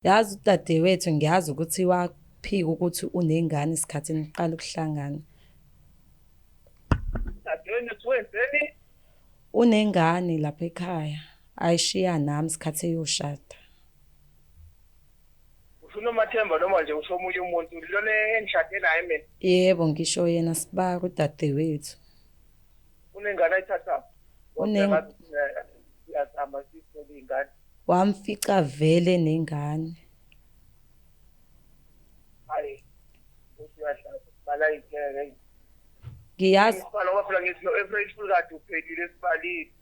Yazi udadewethu ngiyazi ukuthi waphika ukuthi unengane isikhathi niqala ukuhlangana. Dadewethu wenzeni? Unengane lapha ekhaya. Ayishiya nami isikhathi eyoshada. Usho uNomathemba noma nje usho omunye umuntu lona engishade naye mina. Yebo ngisho yena Sibara udadewethu. Unengane ayithatha. Yazama sithole ingane. Wamfica vele nengane. Hayi. Usiyahlala bala ikheke. Ngiyazi Ngoba phela ngithi no April Fool kade uphelile esibalini.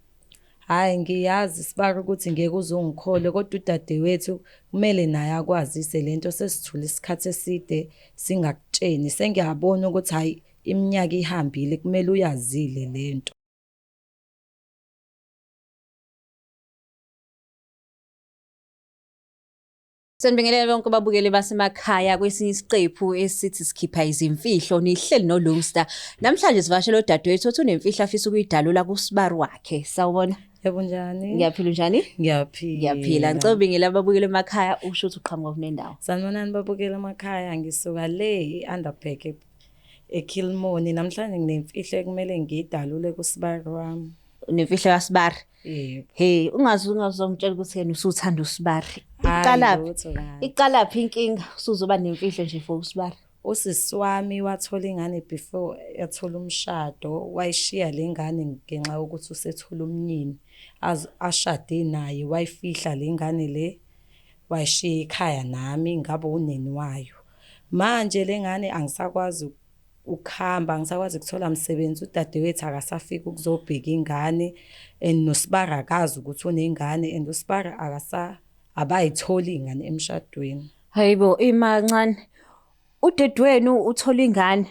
hayi ngiyazi Sibara ukuthi ngeke uzongikhole kodwa udadewethu kumele naye akwazise lento sesithule isikhathi eside singakutsheni. Sengiyabona ukuthi hayi iminyaka ihambile kumele uyazile lento. Sanibingelela bonke ababukeli basemakhaya kwesinye isiqephu esithi sikhipha izimfihlo nihleli noLungster. Namhlanje sivashela udadewethu othi unemfihlo afisa ukuyidalula kuSibari wakhe. Sawubona. Yebo njani? Ngiyaphila njani? Ngiyaphila. Ngiyaphila. Ngicela ubingelela ababukeli emakhaya usho ukuthi uqhamuka kunendawo. Sanibonani babukela emakhaya ngisuka le eUnderpark eKilmoni. Namhlanje nginemfihlo ekumele ngiyidalule kuSibari wami. Unemfihlo kaSibari? Yebo. Hey, ungazongitshela ukuthi yena usuthanda uSibari. Iqalaphi inkinga usuzoba nemfihlo nje for uSibari? Usisi wami wathola ingane before yathola umshado, wayishiya lengane ngenxa yokuthi usethola umnyeni. Ashade naye wayifihla lengane le wayishiya ekhaya nami ngabe uneni wayo. Manje lengane angisakwazi ukuhamba, angisakwazi ukuthola umsebenzi. Udadewethu akasafika ukuzobheka ingane and noSibari akazi ukuthi unengane and uSibari abayitholi ingane emshadweni. Hayibo imancane. Udedwenu uthola ingane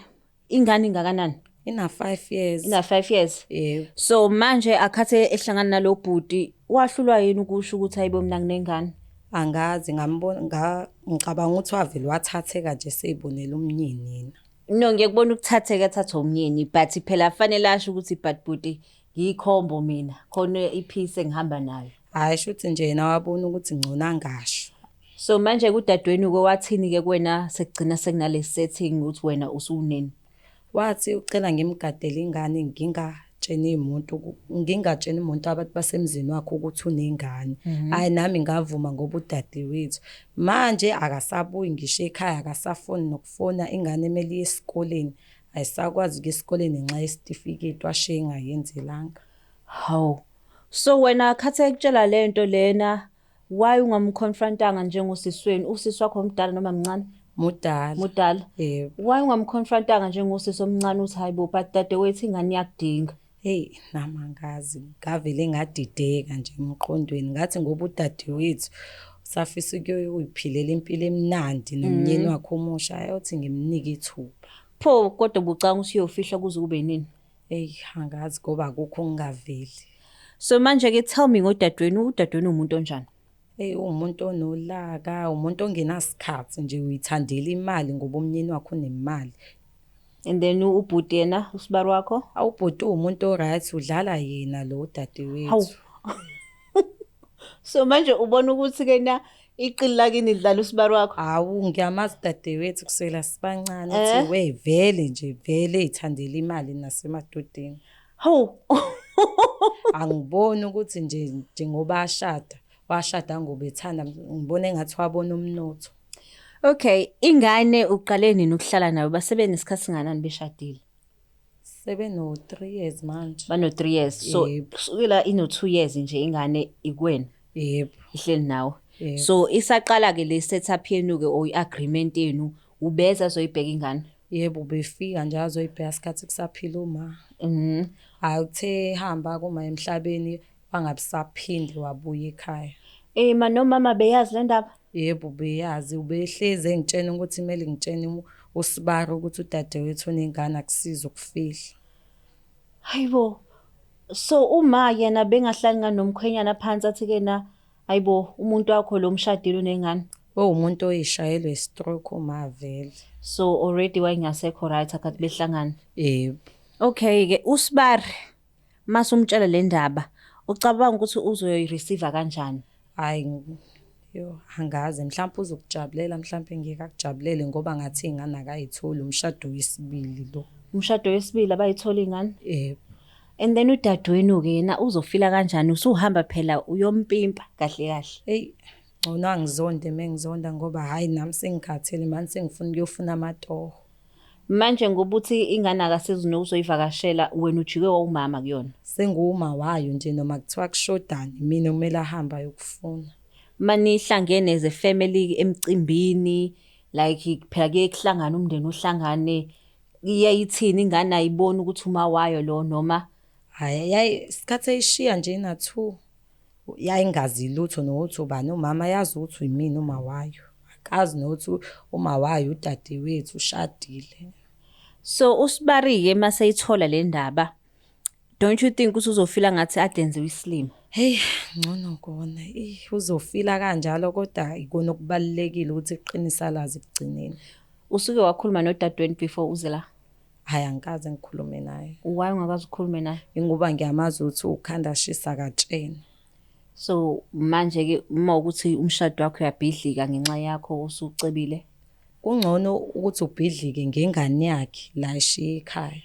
ingakanani? Ina 5 years. Ina 5 years. Yebo. So manje akhathe ehlangana nalo bhuti wahlulwa yini ukusho ukuthi hayibo mina nginengane? Angazi ngambona ngicabanga ukuthi wavele wathatheka nje seyibonela umnyeni yena. No ngiyakubona ukuthatheka athatha umnyeni but phela kufanele asho ukuthi but bhuti ngiyikhombo mina khona iphise engihamba nayo. Hayi shuthi nje yena wabona ukuthi ngcona ngasho. So manje kudadweni wathini ke kuwena sekugcina sekunale setting ukuthi wena usuneni? Wathi ucela ngimgadele ingane ngingatsheni umuntu abantu basemzini wakhe ukuthi unengane. Hayi nami ngavuma ngoba udadewethu. Manje akasabuyi ngisho ekhaya akasafoni nokufona ingane emeli esikoleni. Ayisakwazi ke esikoleni ngenxa yesitifiketi washiya engayenzelanga. Hawu. So wena akhathe ekutshela lento lena why ungamconfrontanga njengosisweni? Usisi wakho omdala noma mncane? Mudala. Mudala. Yebo. Why ungamconfrontanga njengosisi omncane uthi hayibo but dadewethu ingane yakudinga? Hey namangazi ngavele ngadideka nje emqondweni ngathi ngoba udadewethu usafisa ukuyiphilela impilo emnandi nomnyeni wakhe omusha ayothi ngimnike ithuba. Pho kodwa ubucanga usiyofihla kuze kube nini? Hey angazi ngoba akukho ngaveli. So manje ke tell me udadewenu umuntu onjani? Hey umuntu onolaka, umuntu ongenasikhathi nje uyithandela imali ngoba umnyeni wakhe unemali. And then ubhuti yena uSibari wakho? Awubhuti umuntu oright udlala yena lo dadewethu. Hawu. So manje ubona ukuthi ke na iqili lakini idlala uSibari wakho? Hawu ngiyamazi dadewethu kusela sibancane uthi we vele ithandela imali nasemadodeni. Hawu. Angiboni ukuthi njengoba washada ngoba ethanda ngibona engathi wabona umnotho. Okay, ingane uqale nini ukuhlala nayo? Basebe nesikhathi singanani beshadile? Sebeno 3 years manje. Bano 3 years. So kusukela ino 2 years nje ingane ikwena. Yebo. Ihleli nawe. Yebo. So isaqala ke le setup yenu ke o agreement yenu ubeza zoyibheka ingane. Yebo befika nje azoyibheka isikhathi kusaphila uma. Awuthe hamba kuma emhlabeni bangabisaphindi wabuya ekhaya. Nomama beyazi le ndaba? Yebo beyazi ubehleze ngitshena ukuthi kumele ngitshene uSibari ukuthi udadewethu unengane akusiza ukufihla. Hayibo. So uma yena bengahlangana nomkhwenyana phansi athi ke na hayibo umuntu wakho lo mshadile unengane. Umuntu oyishayelwe stroke uma vele. So already wayengasekho right akathi behlangana. Yebo. Okay ke uSibari masumtshela le ndaba ucabanga ukuthi uzoyireceive kanjani? Hayi Yo, angazi mhlawumbe uzokujabulela mhlawumbe ngeke akujabulele ngoba ngathi ingane akayitholi umshado wesibili lo. Umshado wesibili abayithola ingane. Yebo. And then udadewenu ke yena uzofila kanjani? Usuhamba phela uyompimpa kahle kahle. Hey, ngcono angizonde mengizonda ngoba hayi nami sengikhathele manje sengifuna ukuyofuna amatoho. Manje ngoba uthi ingane akasezi nokuzoyivakashela wena ujike wawumama kuyona. Sengiwuma wayo nje noma kuthiwa kushodani mina kumele ahamba ayokufuna. Manihlangene as a family emcimbini like phela ke kuhlangana umndeni uhlangane iyayithini ingane ayibona ukuthi uma wayo lo noma Hayi yayi isikhathi eyishiya nje na 2 yayingazi lutho nokuthi ubani umama yazi ukuthi uyimini uma wayo akazi nokuthi uma wayo udadewethu ushadile. so uSibari ke mase ithola le ndaba don't you think usuzofila ngathi adenze islimo? Hey ngcono kona uzofila kanjalo kodwa ikona okubalekile ukuthi iqinisa lazi ekugcineni. Usuke wakhuluma nodadewenu before uze la? Hayi angikaze ngikhulume naye. Why ungakazi ukukhuluma naye? Ngoba ngiyamazi ukuthi ukhanda shisa katshena. So manje ke uma ukuthi umshado wakho uyabhidlika ngenxa yakho usucebile Kungcono ukuthi ubhidlike ngengane yakhe la eshiya ekhaya.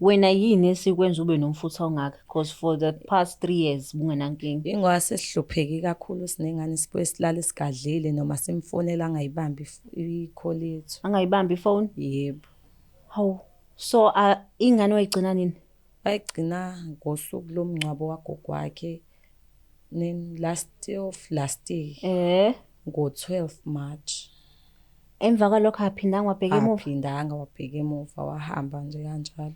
wena yini esikwenza ube nomfutho ongaka because for the past 3 years bungenankinga? Ingwase sihlupheki kakhulu sinengane sibuye silale sigadlile noma simfonela angayibambi i-call yethu. Angayibambi ifone? Yebo. Hawu so ingane wayigcina nini? Bayigcina ngosuku lomngcwabo wagogo wakhe last year ngo-12 March. Emva kwalokho aphindanga wabheka emuva? Aphindanga wabheka emuva wahamba nje kanjalo.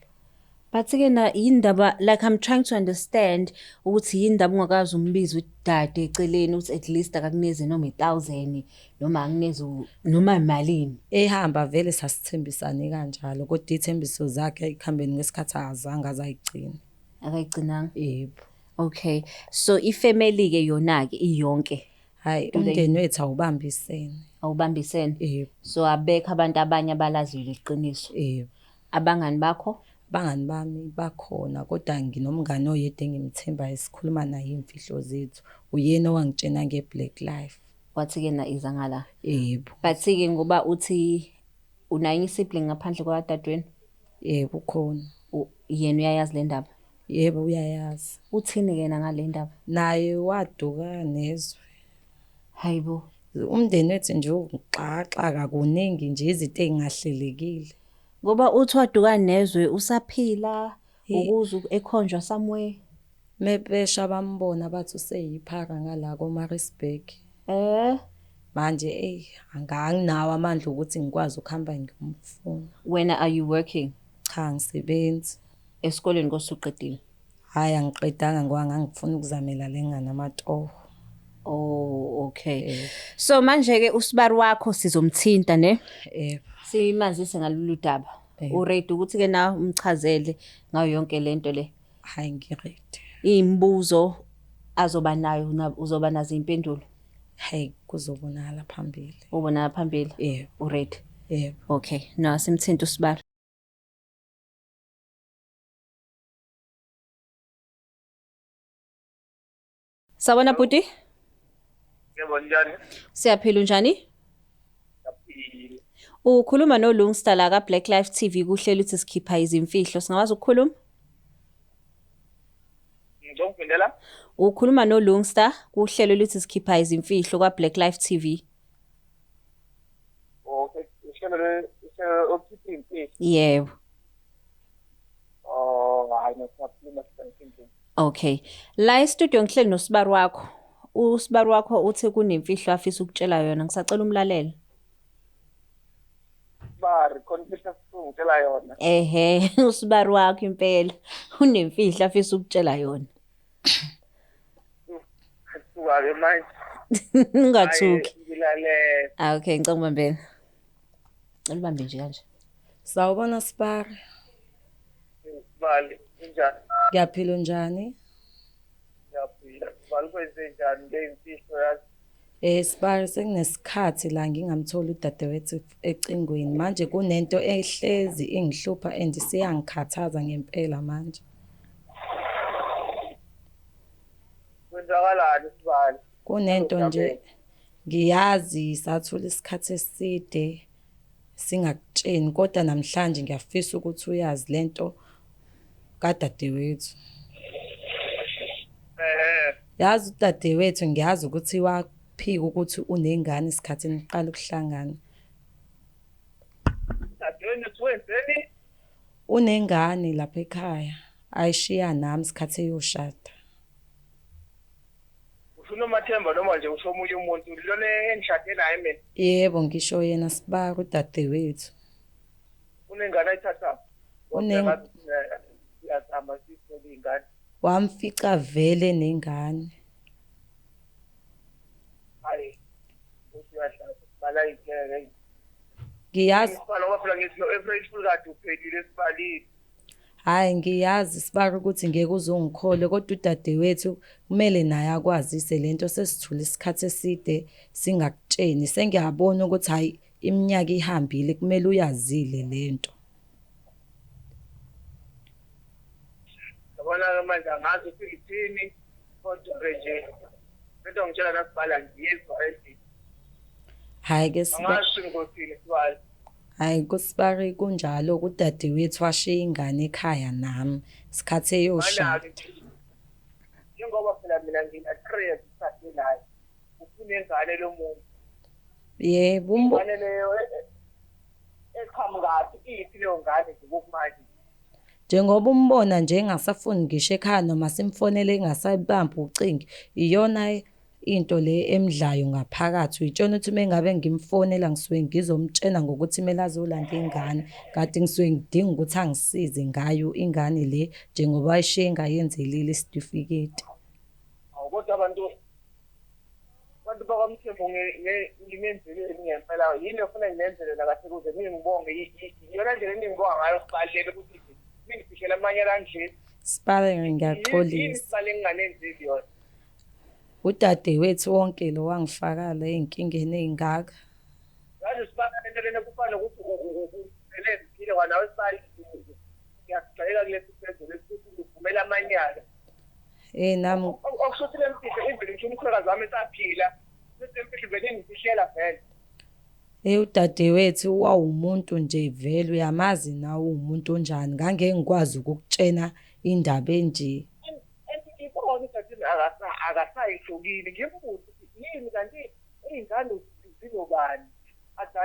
But ke na indaba like I'm trying to understand ukuthi indaba ungakazi umbizi udade eceleni uthi at least akakuneze noma 1000 noma akuneze noma imalini. Ehamba vele sasithembisane kanjalo kodwa ithembiso zakhe ikhambeni ngesikhathi azange azayigcina. Akayigcinanga? Yebo. Okay. So ifamily ke yona ke iyonke. Hayi umndeni wethu awubambisene. Awubambisene? Yebo. So abekho abantu abanye abalaziyo iqiniso. Yebo. Abangani bakho? Bangani bami bakhona kodwa nginomngane oyedwa engimthemba esikhuluma naye imfihlo zethu. Uyena owangitshena ngeBlack Life. Wathi ke na iza ngala. Yebo. But ke ngoba uthi unayo sibling ngaphandle kwadadewenu? Yebo ukhona. Yena uyayazi le ndaba? Yebo uyayazi. Uthini ke ngale ndaba? Naye waduka nezwe. Hayibo. Umndeni wethu nje uxaxa kuningi nje izinto ezingahlelekile. Ngoba uthi waduka nezwe usaphila ukuze ekhonjwa somewhere. Mepesha bambona bathi useyiphaka ngala koMaritzburg. Manje anginawo amandla ukuthi ngikwazi ukuhamba ngiyomfuna. Wena are you working? Cha ngisebenzi. Esikoleni kosuqedile? Hayi angiqedanga ngoba ngangifuna ukuzamela lengane amatoho. Oh okay. So manje ke uSibari wakho sizomthinta ne? Simazise ngalolu daba. Uready ukuthi ke na umchazele ngayo yonke lento le? Hayi ngiready. Imibuzo azoba nayo uzoba nazo impendulo? Hayi kuzobonala phambili. Ubona phambili? Yebo. Uready? Yebo. Okay. Na simthinta uSibari. Sawona bhuti? Yebo njani? Siyaphila njani? Siyaphila. Ukhuluma noLungster la ka Black Life TV kuhlelo uthi sikhipha izimfihlo singawazi ukukhuluma? Ngizongifundela? Ukhuluma noLungster kuhlelo luthi sikhipha izimfihlo kwa Black Life TV. Okay, uhlelo okhipha imfihlo. Yebo. Hayi ngisaphuma sisaphindile. Okay. La e-studio ngihleli noSibari wakho. uSibari wakho uthi kunemfihlo afisa ukutshela yona ngisacela umlalelo. Bari konfihlo singitshela yona. uSibari wakho impela unemfihlo afisa ukutshela yona. Kuwake manje. Ungathuki. Ngilalela. Okay ngicela ubambeni. Ulibambe nje kanje. Sawubona Sibari. Bali njani? Ngiyaphila njani? Ngiyaphila. Bali kwenze njani ngeimfihlo yakho? Sibari sekunesikhathi la ngingamtholi udadewethu ecingweni manje kunento ehlezi ingihlupha and siyangikhathaza ngempela manje. Kwenzakalani Sibali? Kunento nje Ngiyazi sathola isikhathi eside singakutsheni kodwa namhlanje ngiyafisa ukuthi uyazi lento kadadewethu. Yazi udadewethu ngiyazi ukuthi waphika ukuthi unengane esikhathini niqala ukuhlangana. Dadewethu wenzeni? Unengane lapha ekhaya ayishiya nami isikhathi eyoshada. Ufuna uMathemba noma nje usho omunye umuntu lona engishade naye mina? Yebo ngisho yena Sibara udadewethu. Unengane ayithatha. Uyazama sithole ingane. Wamfica vele nengane. Hayi. Uyahlala bala ikeke. Ngiyazi Isibalo ngoba ngithi no April Fool kade uphelile esibalini. hayi ngiyazi Sibara ukuthi ngeke uzongikhole kodwa udadewethu kumele naye akwazise lento sesithula isikhathi eside singakutsheni. Sengiyabona ukuthi hayi iminyaka ihambile kumele uyazile lento. Yabona manje angazi ukuthi ithini kodwa nje into ngitshela naSibala ngiyizwa ethi Hayi ke Sibara, angazi ngothini Sibala. hayi kuSibara kunjalo udadewethu washiya ingane ekhaya nami isikhathi eyoshada. Njengoba phela mina ngina-3 isikhathi naye. Ufuna ingane lo muntu. Yebo Ingane leyo eqhamukathi iphi leyo ngane nje kokumanje. njengoba umbona nje engasafuni ngisho ekhaya noma simfonele engasayibambi ucingo iyona into le emdlayo ngaphakathi. Uyitshona ukuthi mengabe ngimfonela ngisuke ngizomtshena ngokuthi kumele azolanda ingane kanti ngisuke ngidinga ukuthi angisize ngayo ingane le njengoba ayishiye engayenzelile isitifiketi. Kodwa abantu bakamthembu ngimenzeleni ngempela yini ofuna ngimenzele la kahle kuze ngibonge iyona nje engibonga ngayo sibalele ukuthi ngifishela amanye kanje. Sibara ngiyaxolisa. Isibale enganenzeli yona. Udadewethu wonke lo wangifakala einkingeni ezingaka. Yazi Sibala lento lena kufana ukuthi usebenze phile kwanawe Sibala. Ngiyacela kulesi senzo lesikuthi uvumela amanyala. Nami Okushuthi lemfihlo ivele ngisho umkhwekazi wami esaphila. Sesemfihlo vele ngifishela vele. Udadewethu wawumuntu nje vele uyamazi nawe umuntu onjani ngangeke ngikwazi ukukutshena indaba enje. Ibona ukuthi akasayihlukile ngimbuza ukuthi yini kanti izingane zizobani athi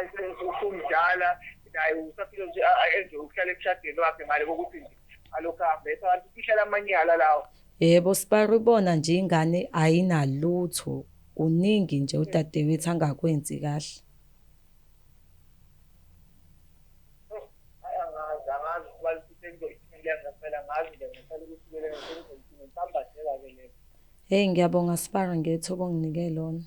usumdala naye usaphila nje enze ukuhlala ekushadeni wakhe ngale kokuthi nje alokhu ahambe abantu fishela amanyala lawo. Yebo Sibara ubona nje ingane ayinalutho kuningi nje udadewethu angakwenzi kahle. Angazi kubalisa ngizoyithela ngempela ngazi nje ngempela ukuthi le ngisambatheka ke le. Hey ngiyabonga Sibara ngethuba onginike lona.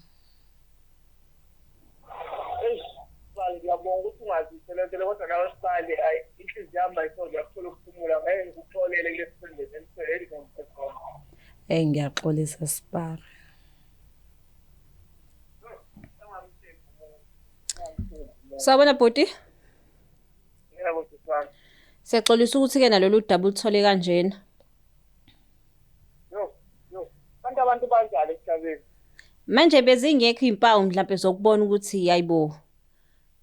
Ngiyabonga ukuthi ungazisele kodwa nawe Sibale inhliziyo yami ayisonto yakuthola ukuphumula ngeke ngikutholele kulesi sendezi emsebenzini ngomsebenzi. Hey ngiyaxolisa Sibara. Sawubona bhuti. Yebo sifana. Siyaxolisa ukuthi-ke nalolu daba uthole kanjena. Abantu banjalo emhlabeni. Manje bezingekho impawu mhlawumbe zokubona ukuthi hayibo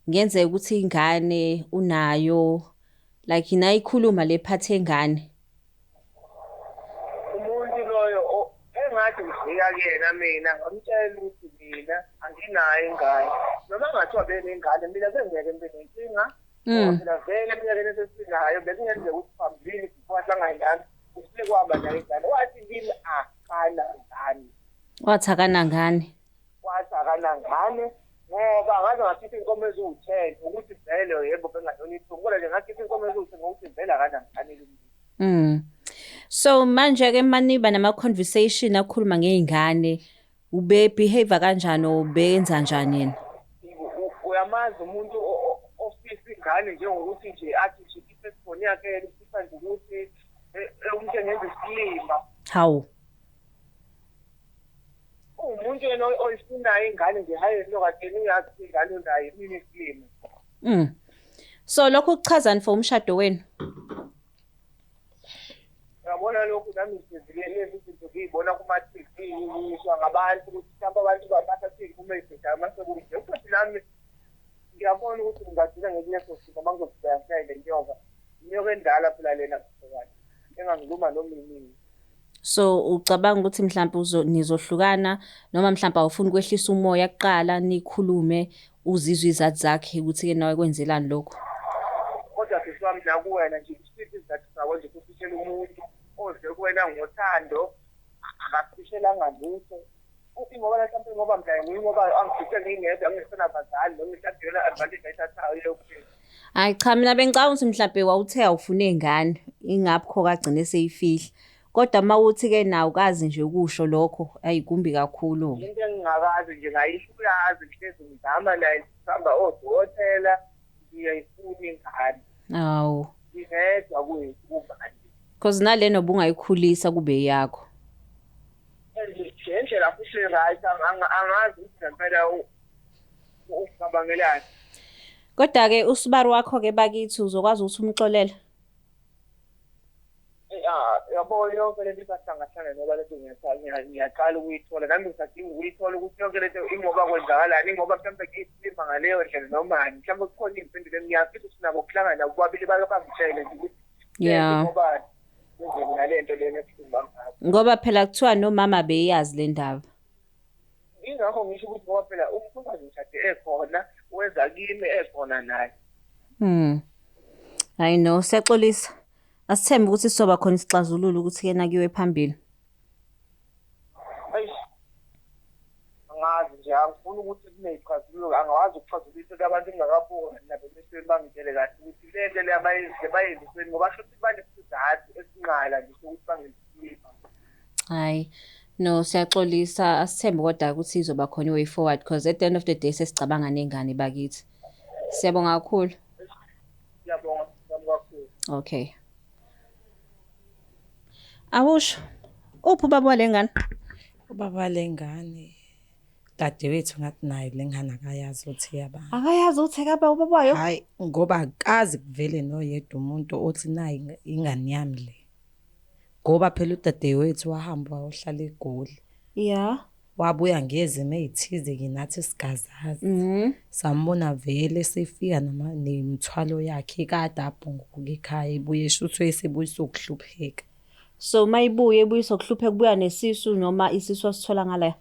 ngenzeka ukuthi ingane unayo like inayikhuluma le phathe engane. Umuntu loyo engathi ngifika kuyena mina ngamtshela ukuthi mina anginayo ingane. Noma ngathiwa benengane mina bengeke ngibe nenkinga. Mina vele eminyakeni esesinayo bekungenzeka ukuthi phambili siwahlangana nami usile kwaba nayo ingane. Wathi kimi akanangane. Wathi akanangane. Wathi akanangane ngoba ngaze ngakhipha inkomo eziwu-10 ukuthi vele yebo bengadona ithunga kodwa nje ngakhipha inkomo eziwu-10 ngokuthi vele akanangane. So manje-ke maniba nama-conversation akhuluma ngey'ngane ube-behave kanjani ubenza njani yena? Uyamazi umuntu ofisa ingane njengokuthi nje athi nje ifesifoni yakhe ifisa nje ukuthi umuntu engenza isilima. Hawu. Umuntu yena oyifunayo ingane nje hayi lokade ningathi ingane unayo mina isilima. So lokho kuchazani for umshado wenu? Uyabona lokhu nami ngizilele izinto ngiyibona kuma-TV ngisho ngabantu ukuthi mhlawumbe abantu bathatha uma ibheda amasekunde futhi nami ngiyabona ukuthi ngingagcina ngekuleso simo uma ngizobheka le nyoka endala phela lena phakathi engangiluma nomini. So ucabanga ukuthi mhlawumbe nizohlukana noma mhlawumbe awufuni kwehlisa umoya kuqala nikhulume uzizwe izathi zakhe ukuthi-ke nawe kwenzelani lokho? Kodwa sesiwami nakuwena nje isifiso izizathu zawo nje kusishela umuntu oze kuwena ngothando akasishelanga lutho. Uthi ngoba mhlawumbe ngoba mhlawumbe ngoba angifise ngingedwa angisena abazali noma mhlawumbe advantage ayithathayo yokuphela. Hayi cha, mina bengicabanga ukuthi mhlawumbe wawuthe awufuna iy'ngane ingapho kagcine seyifihla. Kodwa uma uthi-ke nawe ukazi nje ukusho lokho ayikumbi kakhulu. Into engingakazi nje ngayisho uyazi ngihlezi ngizama naye sihamba odokotela ngiyayifuna ingane. Awu. Ngingedwa kubani. Because nale noba ungayikhulisa kube yakho. Ngendlela futhi right angazi ukuthi ngempela ucabangelani. Kodwa-ke usibari wakho-ke bakithi uzokwazi ukuthi umxolele? Yabo yonke lento isahlangahlangana ngoba lento ngiyaqala ukuyithola nami ngisadinga ukuyithola ukuthi yonke lento ingoba kwenzakalani ingoba mhlawumbe ngiyisilima ngaleyo ndlela noma mhlawumbe kukhona iy'mpendulo ngiyafisa ukuthi nabo kuhlangana kubabili bangitshele nje ukuthi ngoba kwenzeni nalento lena esikhuluma ngayo. Ngoba phela kuthiwa nomama beyazi le ndaba. Ingakho ngisho ukuthi ngoba phela umfazi ngishade ekhona wenza kimi ekhona naye. I know, siyaxolisa. Asithembe ukuthi sizoba khona isixazululo ukuthi-ke nakiwe phambili. Angazi nje angifuni ukuthi kuney'xazululo angawazi ukuxazulisa abantu engingakaboni nabo emehlweni bangitshele kahle ukuthi le nto le abayenzisweni ngoba sho ukuthi banesizathu esinqala nje sokuthi bangesilipha. Hayi, no siyaxolisa asithembe kodwa ukuthi izoba khona i-way forward because at the end of the day sesicabanga ney'ngane bakithi. Siyabonga kakhulu. Siyabonga kakhulu. Okay. Awusho, uphi ubaba wale ngane? Ubaba wale ngane dadewethu ngathi naye le ngane akayazi ukuthi iyabani. Akayazi ukuthi kaba ubaba wayo? Hayi ngoba akazi kuvele noyedwa umuntu othi nayi ingane yami le. Ngoba phela udadewethu wahamba wayohlala eGoli. Yeah. Wabuya ngezimo ezithize kinathi sigazazi. Sambona vele sefika nemithwalo yakhe kade abhunguka ekhaya ibuye eshuthi wayesebuyisa ukuhlupheka. So mayibuye ebuyisa ukuhlupheka kubuya nesisu noma isisu asithola ngala?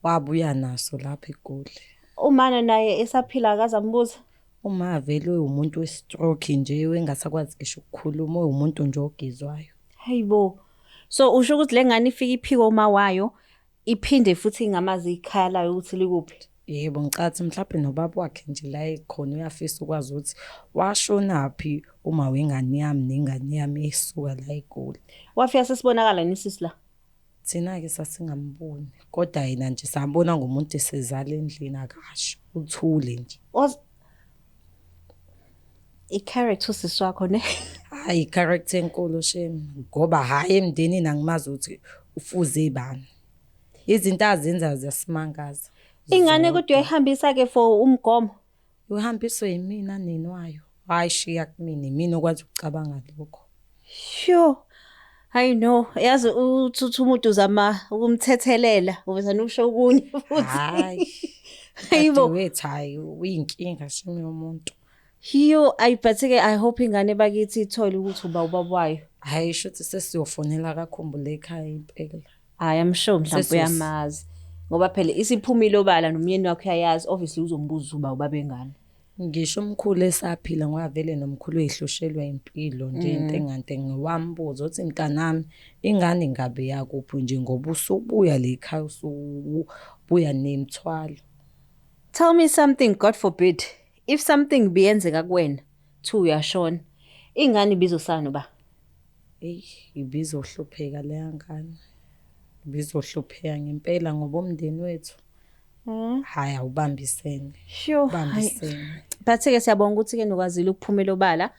Wabuya naso lapha eGoli. Umana naye esaphila akazambuza? Uma vele umuntu we-stroke nje wengasakwazi ngisho ukukhuluma umuntu nje ogizwayo. Hayibo. So usho ukuthi le ngane ifika iphiko uma wayo iphinde futhi ingamazi ikhaya layo ukuthi likuphi? Yebo ngicathi mhlawumbe nobaba wakhe nje la ekhona uyafisa ukwazi ukuthi washonaphi uma wengane yami nengane yami esuka la eGoli. Wafika sesibonakala nisisi la? Thina-ke sasingamboni kodwa yena nje sambona ngumuntu esezala endlini akasho uthule nje. I-character usisi wakho ne? Hayi i-character enkulu shame ngoba hayi emndenini angimazi ukuthi ufuze ibani. Izinto azenza ziyasimangaza. Ingane kodwa uyayihambisa-ke for umgomo? Uhambiswe yimina nenwayo. Hayi shiya kumina mina okwazi ukucabanga lokho. Sure. I know. Yazi uthuthu umuntu uzama ukumthethelela ubese usho okunye futhi. Hayi. Hayibo. Wethu hayi uyinkinga shame yomuntu. Hiyo ayiphathe-ke I hope ingane bakithi ithole ukuthi uba ubaba wayo. Hayi shothi sesiyofonela kakhumbule ekhaya impela. I am sure mhlawumbe uyamazi. Ngoba phela isiphumile obala nomyeni wakhe uyayazi obviously uzombuza uba ubaba engane. Ngisho umkhulu esaphila ngoba vele nomkhulu ehloshelwa impilo nje into engante ngiwambuza uthi mntanami ingane ingabe yakuphi nje ngoba usubuya le ekhaya usubuya nemthwalo. Tell me something, God forbid. If something biyenzeka kuwena, thu uyashona. Ingane ibizosana ba? Ibizohlupheka le ngane. Ibizohlupheka ngempela ngoba umndeni wethu. Hayi awubambisene. Sure. Bambisene. Bathi-ke siyabonga ukuthi-ke nokwazile ukuphumela obala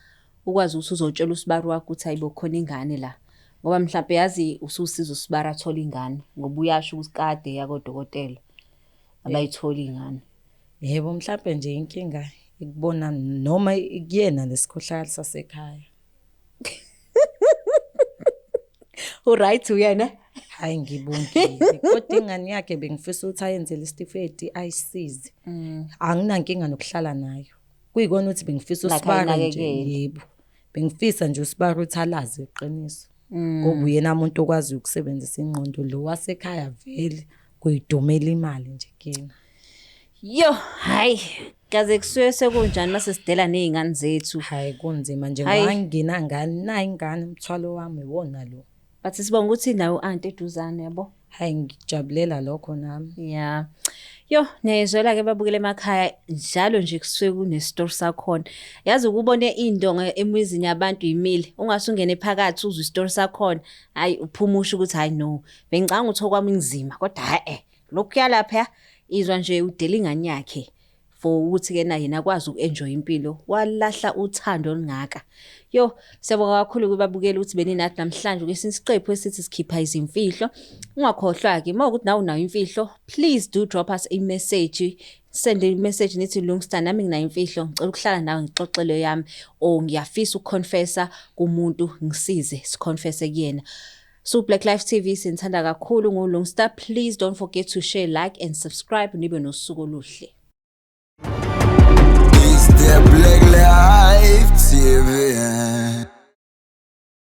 ukwazi ukuthi uzotshela usibari wakho ukuthi hayibo khona ingane la. Ngoba mhlawumbe yazi ususiza usibari athola ingane ngoba uyasho ukuthi kade yakodokotela abayithola ingane. Yebo mhlawumbe nje inkinga ikubona noma kuyena lesikhohlakala sasekhaya. Alright uyena. Hayi ngibongile. Kodwa ingane yakhe bengifisa ukuthi ayenzele isitifiketi ayisize. Anginankinga nokuhlala nayo. Kuyikona ukuthi bengifisa uSibaro nje yebo. Bengifisa nje uSibaro ukuthi alazi iqiniso. Ngoba uyena umuntu okwazi ukusebenzisa ingqondo lo wasekhaya vele kuyidumela imali nje kina. Yo, hayi, kaze kusuye sekunjani mase sidela nezingane zethu. Hayi kunzima nje ngoba nginangane nayi ingane umthwalo wami wona lo. Bathi sibonga ukuthi nayo aunty eduzane yabo. Hayi ngijabulela lokho nami. Yeah. Yo, niyezwela ke babukele emakhaya njalo nje kusuke kunestory sakhona. Yazi ukubone indonga emizini yabantu imile, ungasungene phakathi uzwe istory sakhona, hayi uphumusha ukuthi hayi no. Bengicanga ukuthi okwami ngizima kodwa lokhu yalapha izwa nje udela ingane yakhe for ukuthi ke na yena akwazi ukuenjoy impilo. Walahla uthando olungaka. Yo, siyabonga kakhulu kubabukela ukuthi beninathi namhlanje kwesinye isiqephu esithi sikhipha izimfihlo. Ungakhohlwa ke mawukuthi nawe unayo imfihlo, please do drop us a message. Send a message nithi Lungstar nami nginayo imfihlo, ngicela ukuhlala nawe ngixoxele yami o ngiyafisa ukuconfessa kumuntu ngisize siconfesse kuyena. So Black Life TV sinthanda kakhulu nguLungstar. Please don't forget to share, like and subscribe nibe nosuku oluhle.